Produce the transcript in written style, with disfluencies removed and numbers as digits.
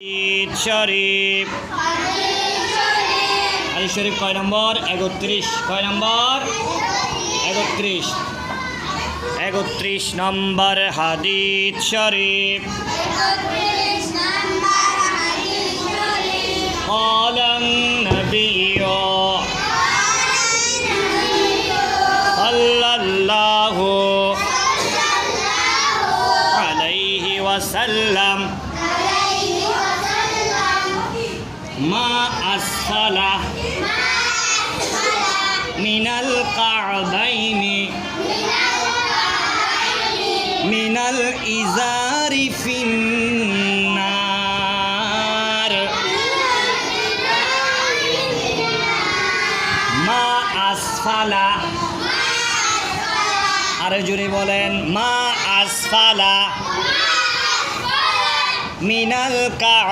হাদিস শরীফ হাদিস শরীফ কয় নম্বর? 31। কয় নম্বর? 31। 31 নম্বর হাদিস শরীফ। قال النبي صلى الله عليه وسلم ما أسفل من الكعبين من الإزار في النار ما أسفل আরো জোরে বলেন মা আসফালা মিনাল কা